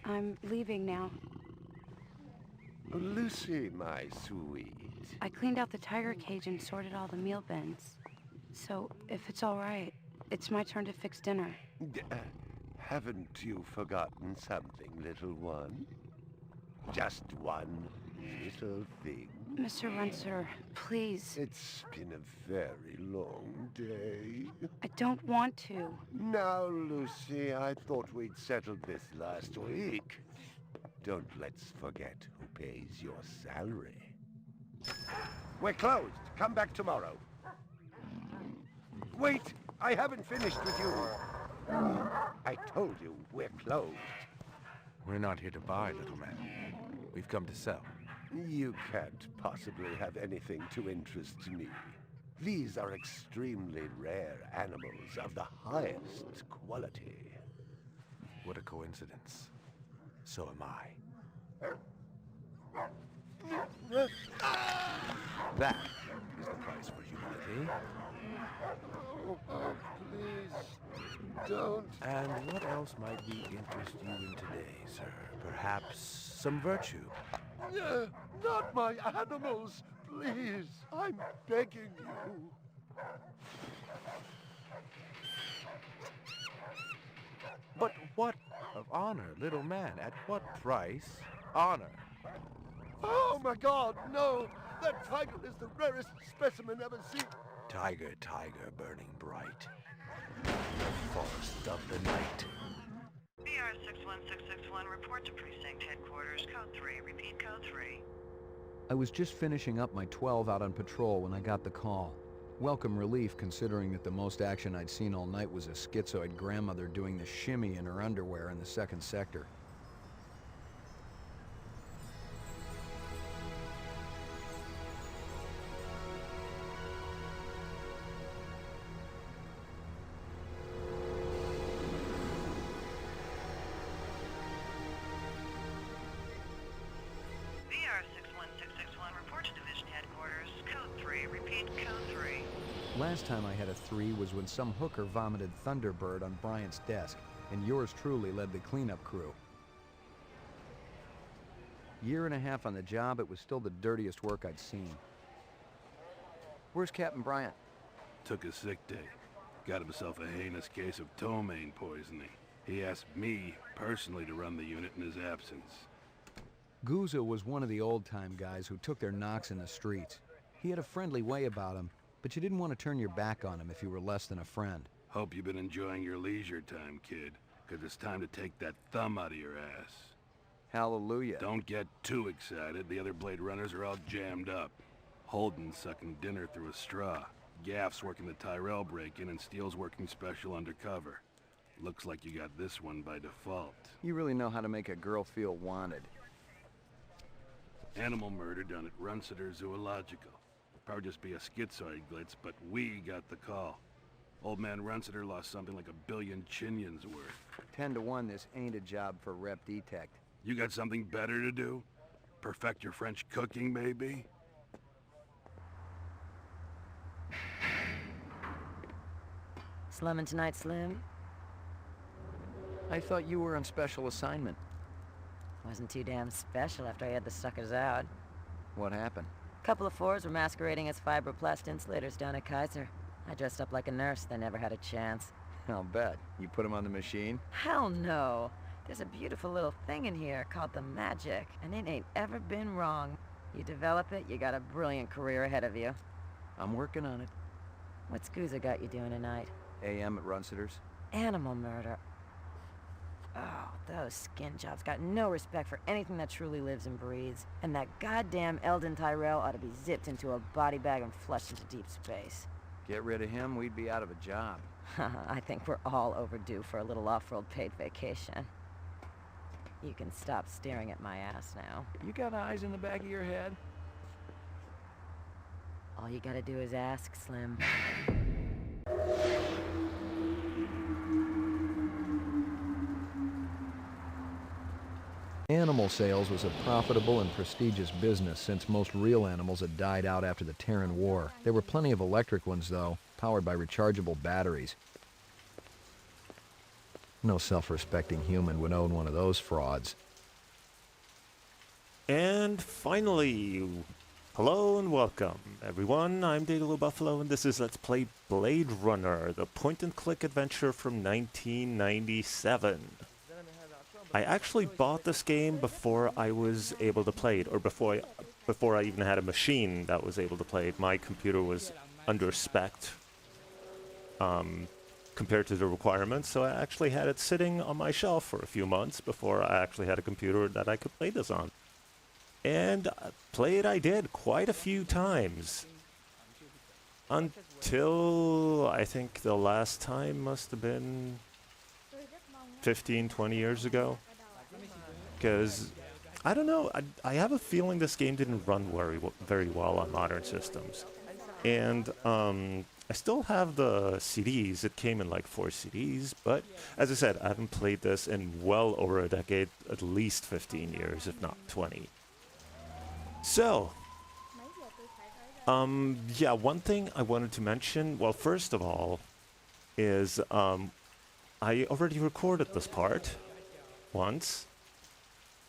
I'm leaving now. Lucy, my sweet. I cleaned out the tiger cage and sorted all the meal bins. So, if it's all right, it's my turn to fix dinner. Haven't you forgotten something, little one? Just one little thing. Mr. Runser, please. It's been a very long day. I don't want to. Now, Lucy, I thought we'd settled this last week. Don't let's forget who pays your salary. We're closed. Come back tomorrow. Wait! I haven't finished with you. I told you we're closed. We're not here to buy, little man. We've come to sell. You can't possibly have anything to interest me. These are extremely rare animals of the highest quality. What a coincidence. So am I. That is the price for humility. Oh, please, don't. And what else might we interest you in today, sir? Perhaps some virtue? Not my animals, please. I'm begging you. But what of honor, little man? At what price? Honor. Oh my God, no! That tiger is the rarest specimen ever seen. Tiger, tiger, burning bright. The forest of the night. BR 61661, report to precinct headquarters, code 3. Repeat, code 3. I was just finishing up my 12 out on patrol when I got the call. Welcome relief, considering that the most action I'd seen all night was a schizoid grandmother doing the shimmy in her underwear in the 2nd sector. BR 61661, report to division headquarters, code 3. Repeat, code 3. Last time I had a 3 was when some hooker vomited Thunderbird on Bryant's desk, and yours truly led the cleanup crew. Year and a half on the job, it was still the dirtiest work I'd seen. Where's Captain Bryant? Took a sick day. Got himself a heinous case of ptomaine poisoning. He asked me personally to run the unit in his absence. Gouza was one of the old-time guys who took their knocks in the streets. He had a friendly way about him, but you didn't want to turn your back on him if you were less than a friend. Hope you've been enjoying your leisure time, kid, because it's time to take that thumb out of your ass. Hallelujah. Don't get too excited. The other Blade Runners are all jammed up. Holden's sucking dinner through a straw. Gaff's working the Tyrell break-in and Steele's working special undercover. Looks like you got this one by default. You really know how to make a girl feel wanted. Animal murder done at Runciter Zoological. Probably just be a schizoid glitz, but we got the call. Old man Runciter lost something like 1 billion chinions worth. 10 to 1, this ain't a job for Rep Detect. You got something better to do? Perfect your French cooking, maybe? Slumming tonight, Slim? I thought you were on special assignment. Wasn't too damn special after I had the suckers out. What happened? Couple of fours were masquerading as fibroplast insulators down at Kaiser. I dressed up like a nurse, they never had a chance. I'll bet. You put him on the machine? Hell no! There's a beautiful little thing in here called the magic, and it ain't ever been wrong. You develop it, you got a brilliant career ahead of you. I'm working on it. What's Scusa got you doing tonight? AM at Runciter's. Animal murder. Oh, those skin jobs got no respect for anything that truly lives and breathes. And that goddamn Eldon Tyrell ought to be zipped into a body bag and flushed into deep space. Get rid of him, we'd be out of a job. I think we're all overdue for a little off-world paid vacation. You can stop staring at my ass now. You got eyes in the back of your head? All you gotta do is ask, Slim. Animal sales was a profitable and prestigious business since most real animals had died out after the Terran War. There were plenty of electric ones, though, powered by rechargeable batteries. No self-respecting human would own one of those frauds. And finally, hello and welcome, everyone. I'm Day-Glo Buffalo, and this is Let's Play Blade Runner, the point-and-click adventure from 1997. I actually bought this game before I was able to play it, or before I even had a machine that was able to play it. My computer was under spec compared to the requirements, so I actually had it sitting on my shelf for a few months before I actually had a computer that I could play this on. And play it I did quite a few times. Until I think the last time must have been 15, 20 years ago. Because, I don't know, I have a feeling this game didn't run very well on modern systems. And I still have the CDs. It came in like 4 CDs, but as I said, I haven't played this in well over a decade, at least 15 years, if not 20. So, yeah, one thing I wanted to mention, well, first of all, is I already recorded this part once,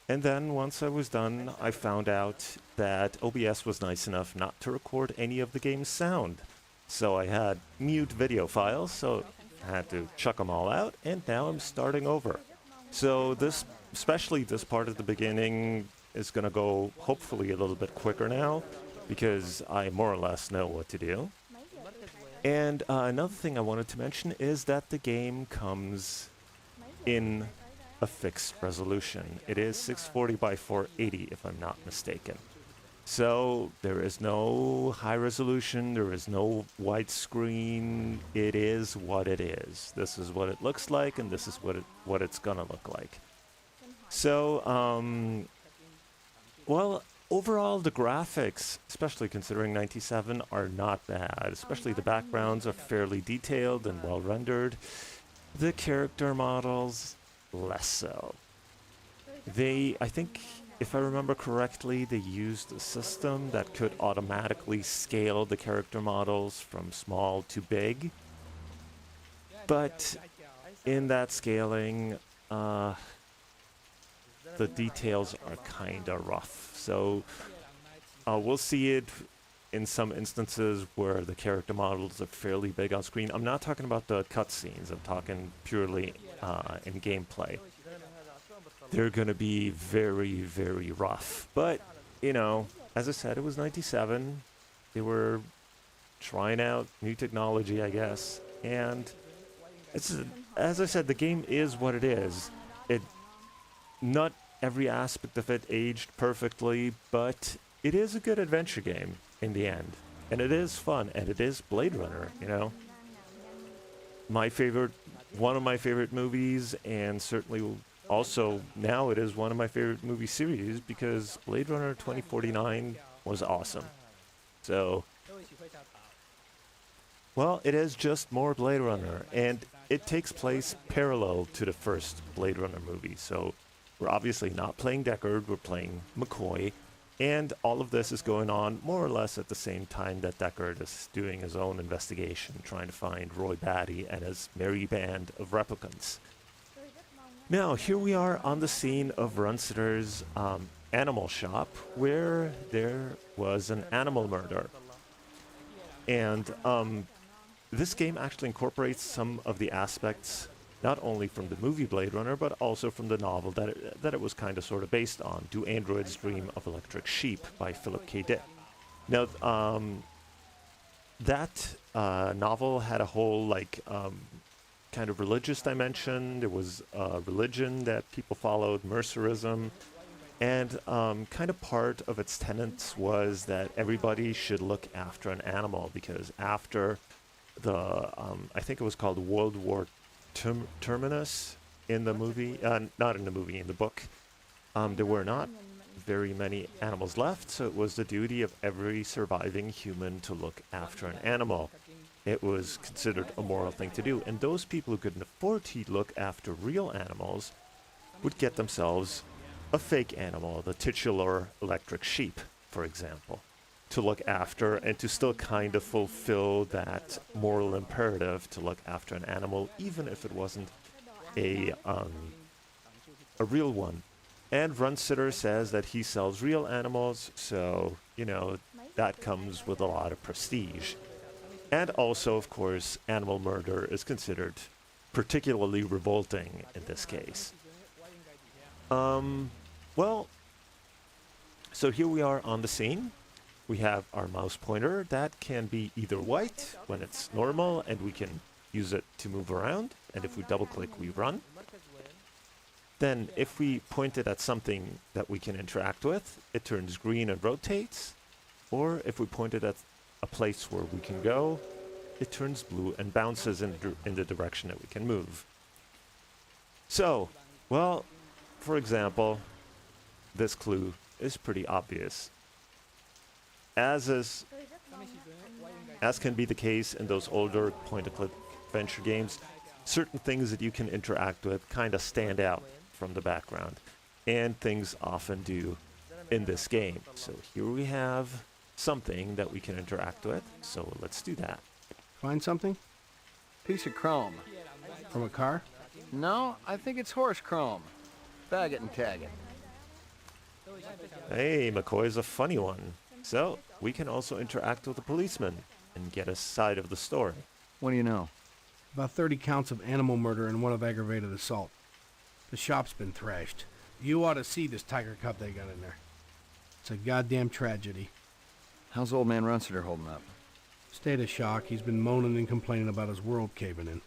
and then once I was done, I found out that OBS was nice enough not to record any of the game's sound. So I had mute video files, so I had to chuck them all out, and now I'm starting over. So this, especially this part at the beginning, is going to go hopefully a little bit quicker now, because I more or less know what to do. And another thing I wanted to mention is that the game comes in a fixed resolution. It is 640 by 480, if I'm not mistaken. So there is no high resolution, there is no widescreen. It is what it is. This is what it looks like, and this is what it's gonna look like. So, well, overall, the graphics, especially considering 97, are not bad. Especially the backgrounds are fairly detailed and well rendered. The character models, less so. I think, if I remember correctly, they used a system that could automatically scale the character models from small to big. But in that scaling, the details are kinda rough. So we'll see it in some instances where the character models are fairly big on screen. I'm not talking about the cutscenes, I'm talking purely in gameplay. They're gonna be very, very rough. But, you know, as I said, it was 97. They were trying out new technology, I guess. And it's, as I said, the game is what it is. Not every aspect of it aged perfectly, but it is a good adventure game in the end. And it is fun, and it is Blade Runner, you know. One of my favorite movies, and certainly also now it is one of my favorite movie series because Blade Runner 2049 was awesome. So, well, it is just more Blade Runner, and it takes place parallel to the first Blade Runner movie. So we're obviously not playing Deckard, we're playing McCoy, and all of this is going on more or less at the same time that Deckard is doing his own investigation, trying to find Roy Batty and his merry band of replicants. Now, here we are on the scene of Runsiter's animal shop, where there was an animal murder. And this game actually incorporates some of the aspects, not only from the movie Blade Runner, but also from the novel that it was kind of sort of based on, Do Androids Dream of Electric Sheep by Philip K. Dick. Now, that novel had a whole, kind of religious dimension. There was a religion that people followed, Mercerism, and kind of part of its tenets was that everybody should look after an animal, because after the, I think it was called World War Terminus in the movie, not in the movie, in the book, there were not very many animals left, so it was the duty of every surviving human to look after an animal. It was considered a moral thing to do, and those people who couldn't afford to look after real animals would get themselves a fake animal, the titular electric sheep, for example, to look after and to still kind of fulfill that moral imperative to look after an animal, even if it wasn't a real one. And Runsitter says that he sells real animals, so, you know, that comes with a lot of prestige. And also, of course, animal murder is considered particularly revolting in this case. Well, so here we are on the scene. We have our mouse pointer that can be either white when it's normal and we can use it to move around, and if we double click we run. Then if we point it at something that we can interact with, it turns green and rotates, or if we point it at a place where we can go, it turns blue and bounces in the direction that we can move. So, well, for example, this clue is pretty obvious. As can be the case in those older point-and-click adventure games, certain things that you can interact with kind of stand out from the background, and things often do in this game. So here we have something that we can interact with, so let's do that. Find something? Piece of chrome. From a car? No, I think it's horse chrome. Bag it and tag it. Hey, McCoy's a funny one. So, we can also interact with the policeman and get a side of the story. What do you know? About 30 counts of animal murder and one of aggravated assault. The shop's been thrashed. You ought to see this tiger cub they got in there. It's a goddamn tragedy. How's old man Runsiter holding up? State of shock. He's been moaning and complaining about his world caving in.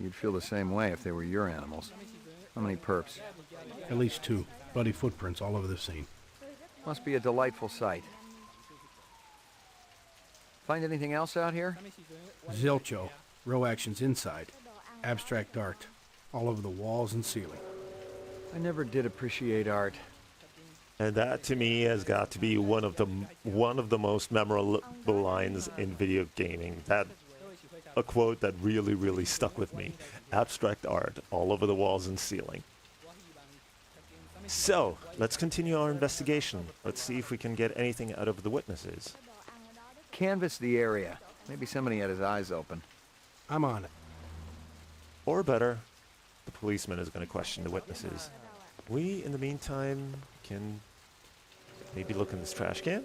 You'd feel the same way if they were your animals. How many perps? At least 2. Bloody footprints all over the scene. Must be a delightful sight. Find anything else out here? Zilcho. Row actions inside. Abstract art. All over the walls and ceiling. I never did appreciate art. And that, to me, has got to be one of the most memorable lines in video gaming. A quote that really, really stuck with me. Abstract art all over the walls and ceiling. So, let's continue our investigation. Let's see if we can get anything out of the witnesses. Canvass the area. Maybe somebody had his eyes open. I'm on it. Or better, the policeman is going to question the witnesses. We, in the meantime, can maybe look in this trash can?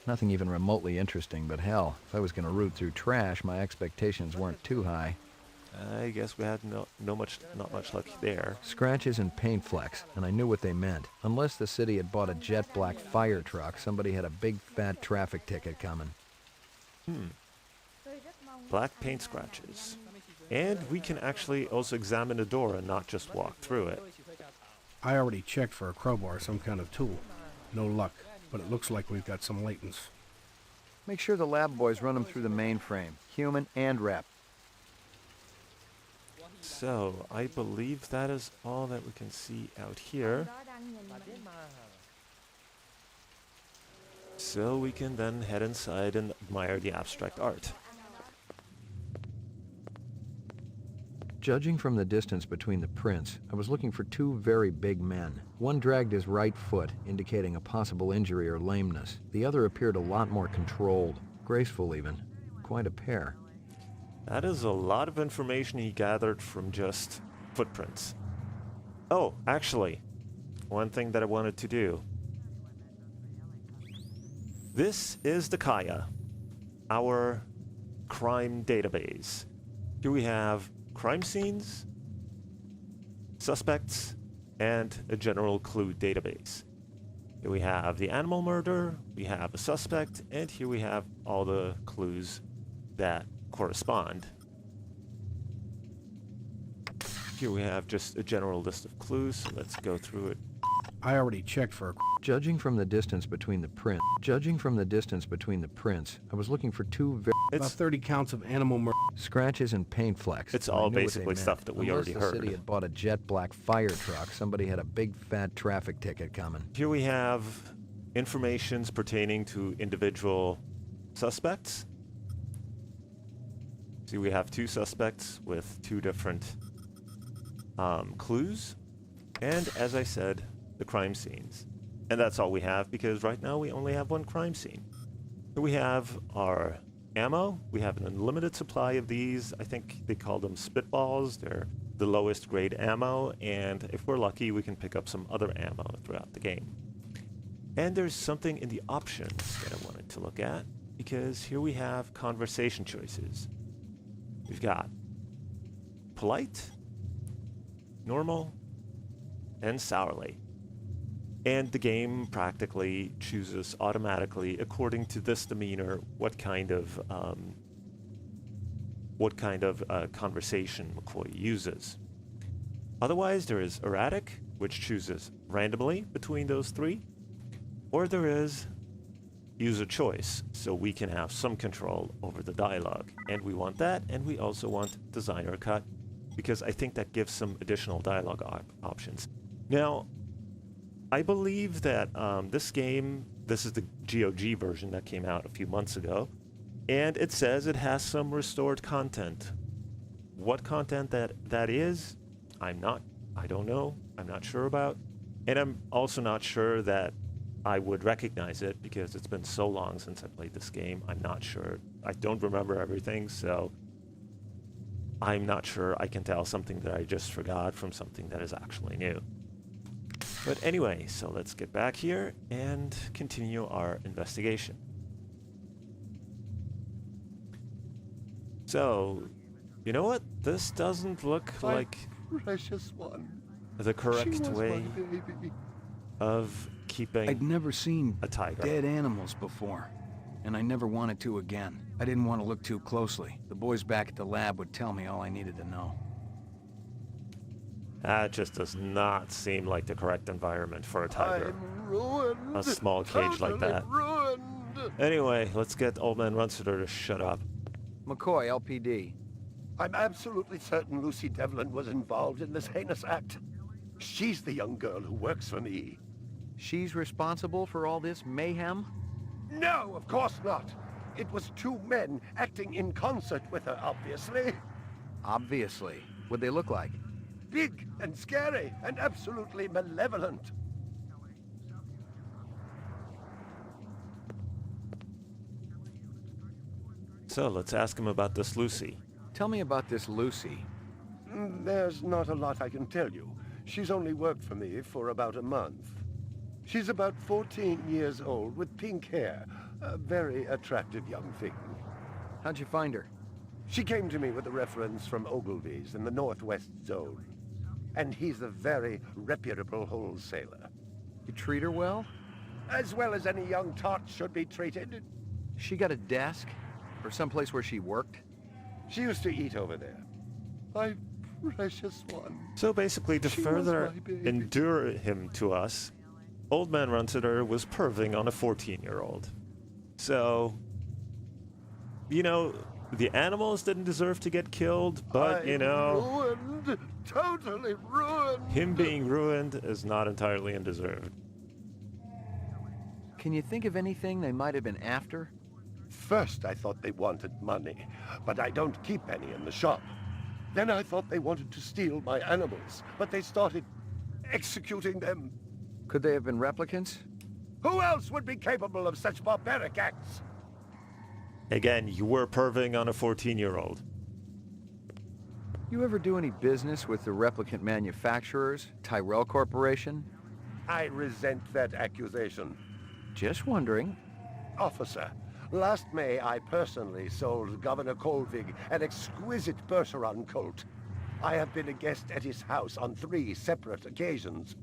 Nothing even remotely interesting, but hell, if I was going to root through trash, my expectations weren't too high. I guess we had not much luck there. Scratches and paint flecks, and I knew what they meant. Unless the city had bought a jet black fire truck, somebody had a big fat traffic ticket coming. Black paint scratches. And we can actually also examine the door and not just walk through it. I already checked for a crowbar, some kind of tool. No luck, but it looks like we've got some latents. Make sure the lab boys run them through the mainframe, human and rep. So, I believe that is all that we can see out here. So we can then head inside and admire the abstract art. Judging from the distance between the prints, I was looking for two very big men. One dragged his right foot, indicating a possible injury or lameness. The other appeared a lot more controlled, graceful even. Quite a pair. That is a lot of information he gathered from just footprints. Oh, actually, one thing that I wanted to do. This is the Kaya, our crime database. Here we have crime scenes, suspects, and a general clue database. Here we have the animal murder, we have a suspect, and here we have all the clues that correspond. Here we have just a general list of clues, so let's go through it. I already checked for a... Judging from the distance between the prints, I was looking for two about 30 counts of animal murder. Scratches and paint flecks. It's I all knew what basically they stuff meant. that we Unless already the heard. city had bought a jet black fire truck, somebody had a big fat traffic ticket coming. Here we have informations pertaining to individual suspects. See, we have two suspects with two different clues. And as I said, the crime scenes. And that's all we have, because right now we only have one crime scene. Here we have our ammo. We have an unlimited supply of these. I think they call them spitballs. They're the lowest grade ammo, and if we're lucky, we can pick up some other ammo throughout the game. And there's something in the options that I wanted to look at, because here we have conversation choices. We've got polite, normal, and sourly. And the game practically chooses automatically, according to this demeanor, what kind of conversation McCoy uses. Otherwise, there is erratic, which chooses randomly between those three, or there is user choice, so we can have some control over the dialogue. And we want that, and we also want designer cut, because I think that gives some additional dialogue options. Now, I believe that this is the GOG version that came out a few months ago, and it says it has some restored content. What content that is, I don't know, I'm not sure about, and I'm also not sure that I would recognize it, because it's been so long since I played this game. I'm not sure. I don't remember everything, so I'm not sure I can tell something that I just forgot from something that is actually new. But anyway, so let's get back here and continue our investigation. So, you know what? This doesn't look like Precious one. the correct She was way my baby. of keeping I'd never seen a tiger. dead animals before, and I never wanted to again. I didn't want to look too closely. The boys back at the lab would tell me all I needed to know. That just does not seem like the correct environment for a tiger. I'm ruined. A small cage like Totally that. Ruined. Anyway, let's get Old Man Runsiter to shut up. McCoy, LPD. I'm absolutely certain Lucy Devlin was involved in this heinous act. She's the young girl who works for me. She's responsible for all this mayhem? No, of course not. It was two men acting in concert with her, obviously. Obviously. What'd they look like? Big and scary and absolutely malevolent. So let's ask him about this Lucy. Tell me about this Lucy. There's not a lot I can tell you. She's only worked for me for about a month. She's about 14 years old with pink hair. A very attractive young thing. How'd you find her? She came to me with a reference from Ogilvy's in the Northwest Zone. And he's a very reputable wholesaler. You treat her well? As well as any young tot should be treated. She got a desk? Or someplace where she worked? She used to eat over there. My precious one. So basically, to She further was my baby. endure him to us, Old Man Runsiter was perving on a 14-year-old. So, you know, the animals didn't deserve to get killed, but, you know, Ruined. Totally ruined. him being ruined is not entirely undeserved. Can you think of anything they might have been after? First, I thought they wanted money, but I don't keep any in the shop. Then I thought they wanted to steal my animals, but they started executing them. Could they have been replicants? Who else would be capable of such barbaric acts? Again, you were perving on a 14-year-old. You ever do any business with the replicant manufacturers, Tyrell Corporation? I resent that accusation. Just wondering. Officer, last May I personally sold Governor Colvig an exquisite Bergeron colt. I have been a guest at his house on 3 separate occasions.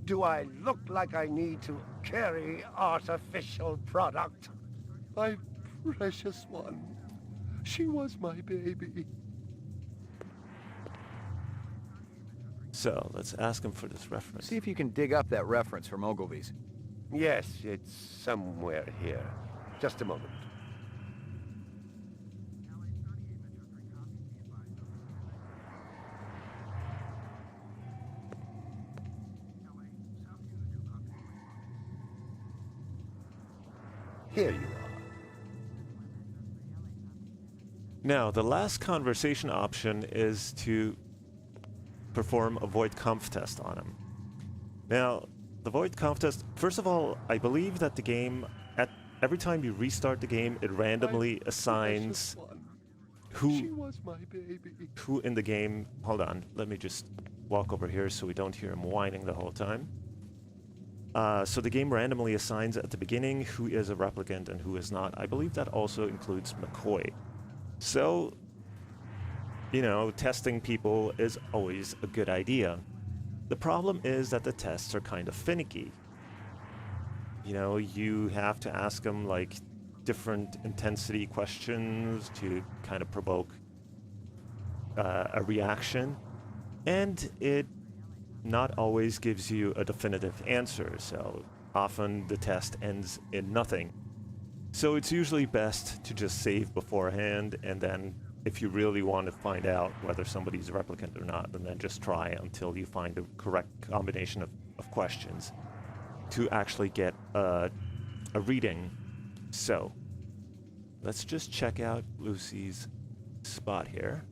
Do I look like I need to carry artificial product? My precious one. She was my baby. So, let's ask him for this reference. See if you can dig up that reference from Ogilvy's. Yes, it's somewhere here. Just a moment. Here you are. Now, the last conversation option is to perform a void conf test on him. Now, the void conf test, first of all, I believe that the game, every time you restart the game, it randomly assigns who in the game. Hold on, let me just walk over here so we don't hear him whining the whole time. So the game randomly assigns at the beginning who is a replicant and who is not. I believe that also includes McCoy. So, you know, testing people is always a good idea. The problem is that the tests are kind of finicky. You know, you have to ask them like different intensity questions to kind of provoke a reaction, and it not always gives you a definitive answer, so often the test ends in nothing. So it's usually best to just save beforehand, and then if you really want to find out whether somebody's a replicant or not, then just try until you find the correct combination of questions to actually get a reading. So, let's just check out Lucy's spot here.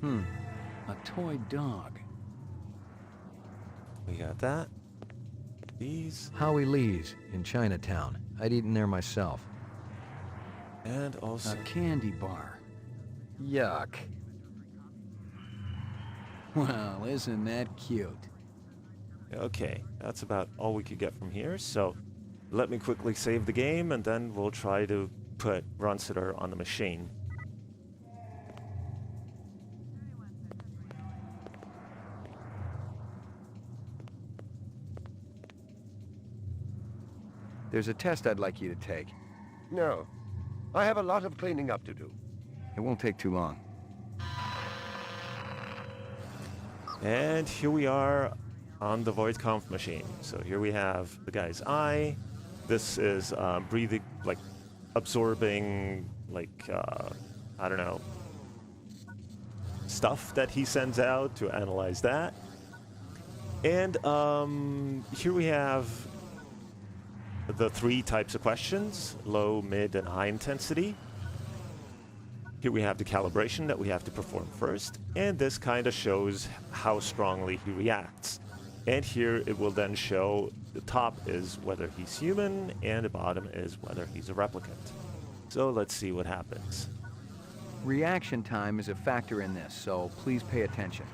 A toy dog. We got that. These. Howie Lee's in Chinatown. I'd eaten there myself. And also a candy bar. Yuck. Well, isn't that cute? Okay, that's about all we could get from here, so let me quickly save the game, and then we'll try to put Runsiter on the machine. There's a test I'd like you to take. No. I have a lot of cleaning up to do. It won't take too long. And here we are on the Void Conf machine. So here we have the guy's eye. This is breathing, like absorbing, like, I don't know, stuff that he sends out to analyze that. And here we have the 3 types of questions: low, mid, and high intensity. Here we have the calibration that we have to perform first, and this kind of shows how strongly he reacts. And here it will then show the top is whether he's human, and the bottom is whether he's a replicant. So let's see what happens. Reaction time is a factor in this, so please pay attention.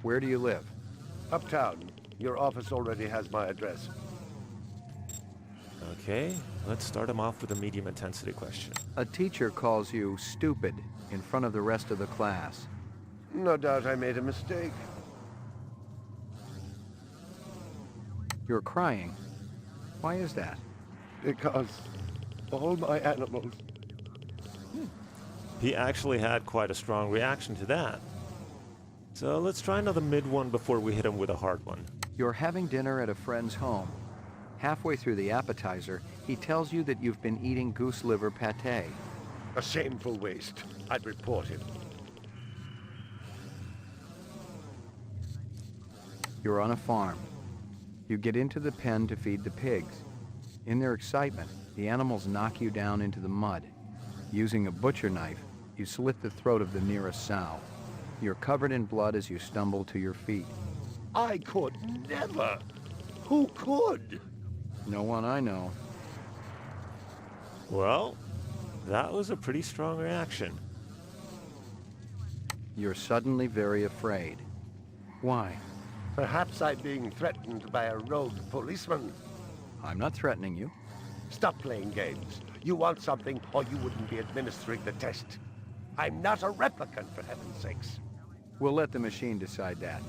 Where do you live? Uptown. Your office already has my address. Okay, let's start him off with a medium intensity question. A teacher calls you stupid in front of the rest of the class. No doubt I made a mistake. You're crying. Why is that? Because all my animals... He actually had quite a strong reaction to that. So let's try another mid one before we hit him with a hard one. You're having dinner at a friend's home. Halfway through the appetizer, he tells you that you've been eating goose liver pate. A shameful waste. I'd report him. You're on a farm. You get into the pen to feed the pigs. In their excitement, the animals knock you down into the mud. Using a butcher knife, you slit the throat of the nearest sow. You're covered in blood as you stumble to your feet. I could never. Who could? No one I know. Well, that was a pretty strong reaction. You're suddenly very afraid. Why? Perhaps I'm being threatened by a rogue policeman. I'm not threatening you. Stop playing games. You want something, or you wouldn't be administering the test. I'm not a replicant, for heaven's sakes. We'll let the machine decide that.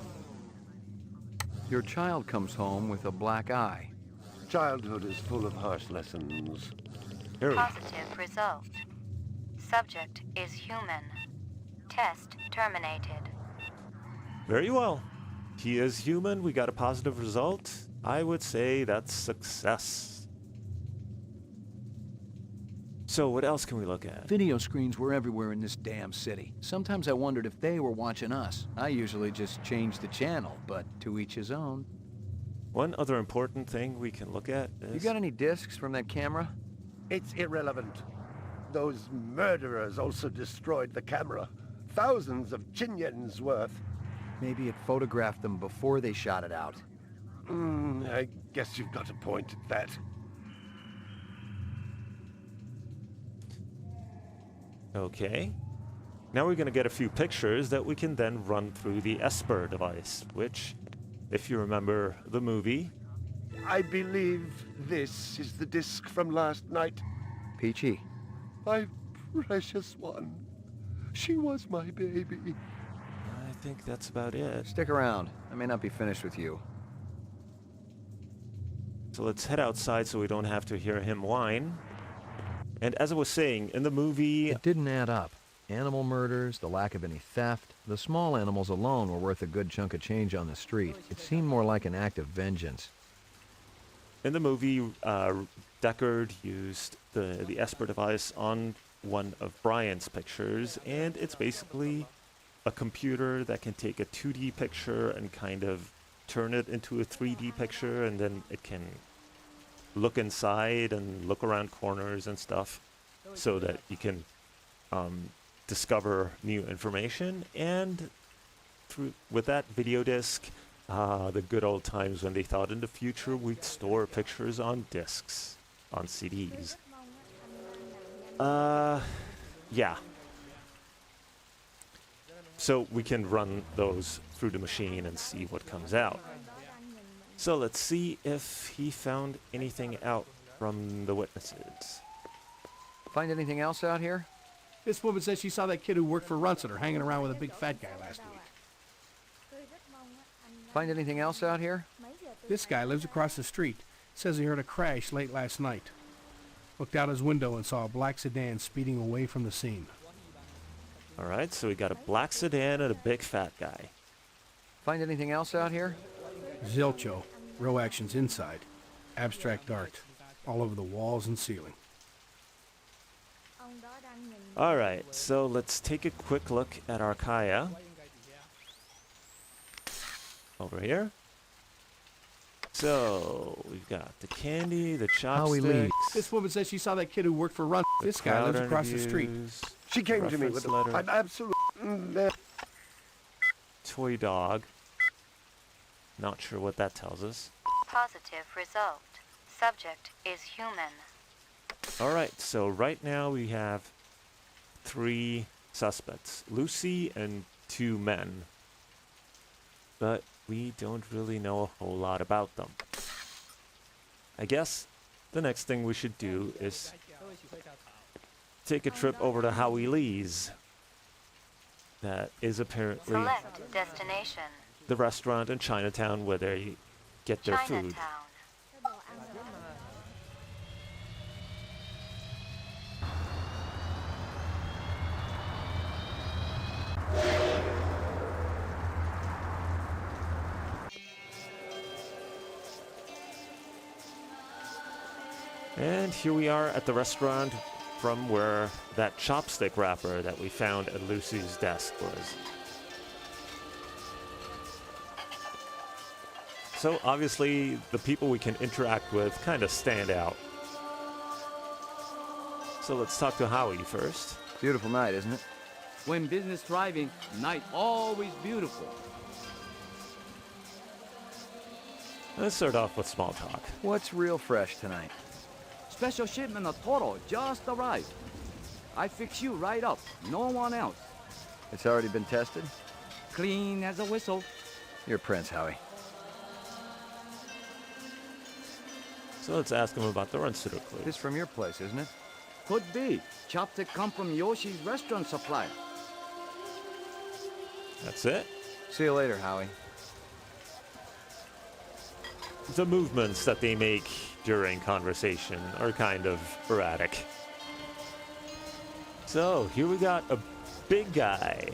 Your child comes home with a black eye. Childhood is full of harsh lessons. Positive result. Subject is human. Test terminated. Very well. He is human. We got a positive result. I would say that's success. So what else can we look at? Video screens were everywhere in this damn city. Sometimes I wondered if they were watching us. I usually just change the channel, but to each his own. One other important thing we can look at is... You got any discs from that camera? It's irrelevant. Those murderers also destroyed the camera. Thousands of Chinyens worth. Maybe it photographed them before they shot it out. I guess you've got a point at that. Okay. Now we're going to get a few pictures that we can then run through the Esper device, which, if you remember the movie... I believe this is the disc from last night. Peachy. My precious one. She was my baby. I think that's about it. Stick around. I may not be finished with you. So let's head outside so we don't have to hear him whine. And as I was saying, in the movie... It didn't add up. Animal murders, the lack of any theft, the small animals alone were worth a good chunk of change on the street. It seemed more like an act of vengeance. In the movie, Deckard used the Esper device on one of Brian's pictures, and it's basically a computer that can take a 2D picture and kind of turn it into a 3D picture, and then it can look inside and look around corners and stuff so that you can discover new information. And with that video disc, the good old times when they thought in the future we'd store pictures on discs, on CDs. Yeah. So we can run those through the machine and see what comes out. So let's see if he found anything out from the witnesses. Find anything else out here? This woman says she saw that kid who worked for Runciter hanging around with a big fat guy last week. Find anything else out here? This guy lives across the street. Says he heard a crash late last night. Looked out his window and saw a black sedan speeding away from the scene. Alright, so we got a black sedan and a big fat guy. Find anything else out here? Zilcho. Row actions inside. Abstract art. All over the walls and ceiling. Alright, so let's take a quick look at Arkaya. Over here. So, we've got the candy, the chopsticks. This woman says she saw that kid who worked for Runciter. This guy lives across the street. She came to me with a letter. I'm absolutely... Toy dog. Not sure what that tells us. Positive result. Subject is human. Alright, so right now we have 3 suspects. Lucy and 2 men. But we don't really know a whole lot about them. I guess the next thing we should do is take a trip over to Howie Lee's. That is apparently Select destination. the restaurant in Chinatown where they get their food. Chinatown. And here we are at the restaurant from where that chopstick wrapper that we found at Lucy's desk was. So obviously the people we can interact with kind of stand out. So let's talk to Howie first. Beautiful night, isn't it? When business thriving, night always beautiful. Let's start off with small talk. What's real fresh tonight? Special shipment of Toro just arrived. I fix you right up, no one else. It's already been tested? Clean as a whistle. You're Prince, Howie. So let's ask him about the Runcitor clues. This from your place, isn't it? Could be. Chopstick come from Yoshi's restaurant supplier. That's it? See you later, Howie. The movements that they make during conversation are kind of erratic. So, here we got a big guy.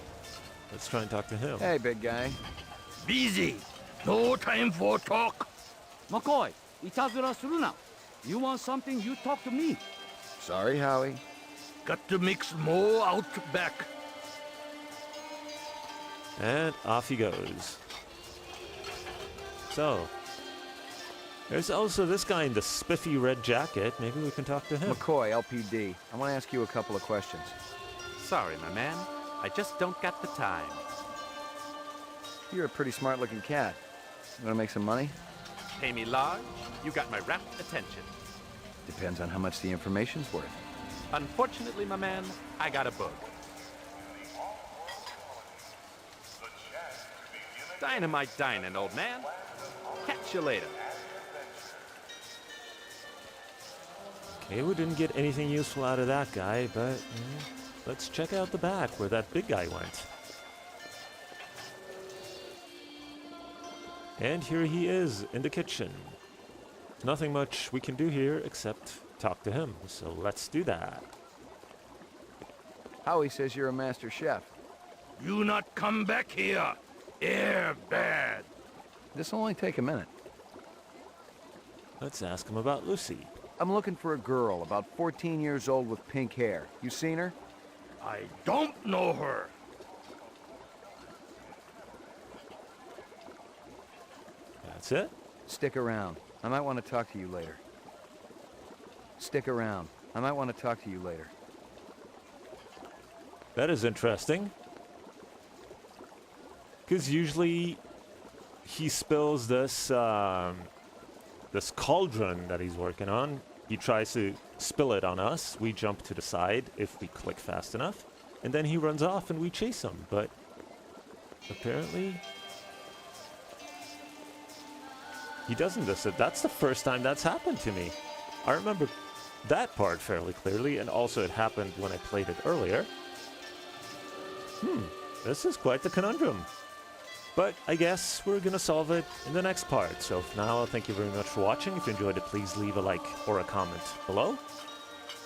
Let's try and talk to him. Hey, big guy. Busy. No time for talk. McCoy, itazura suru na. You want something, you talk to me. Sorry, Howie. Got to mix more out back. And off he goes. So, there's also this guy in the spiffy red jacket. Maybe we can talk to him. McCoy, LPD. I want to ask you a couple of questions. Sorry, my man. I just don't got the time. You're a pretty smart-looking cat. You want to make some money? Pay me large, you got my rapt attention. Depends on how much the information's worth. Unfortunately, my man, I got a bug. Dynamite dining, old man. Catch you later. Okay, we didn't get anything useful out of that guy, but let's check out the back where that big guy went. And here he is in the kitchen. Nothing much we can do here except talk to him, so let's do that. Howie says you're a master chef. You not come back here. Air bad. This'll only take a minute. Let's ask him about Lucy. I'm looking for a girl, about 14 years old with pink hair. You seen her? I don't know her. That's it? Stick around. I might want to talk to you later. Stick around. I might want to talk to you later. That is interesting. Because usually he spills this this cauldron that he's working on. He tries to spill it on us. We jump to the side if we click fast enough. And then he runs off and we chase him. But apparently he doesn't. That's the first time that's happened to me. I remember that part fairly clearly, and also it happened when I played it earlier. This is quite the conundrum. But I guess we're gonna solve it in the next part. So for now, thank you very much for watching. If you enjoyed it, please leave a like or a comment below.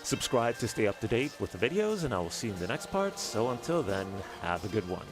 Subscribe to stay up to date with the videos, and I will see you in the next part. So until then, have a good one.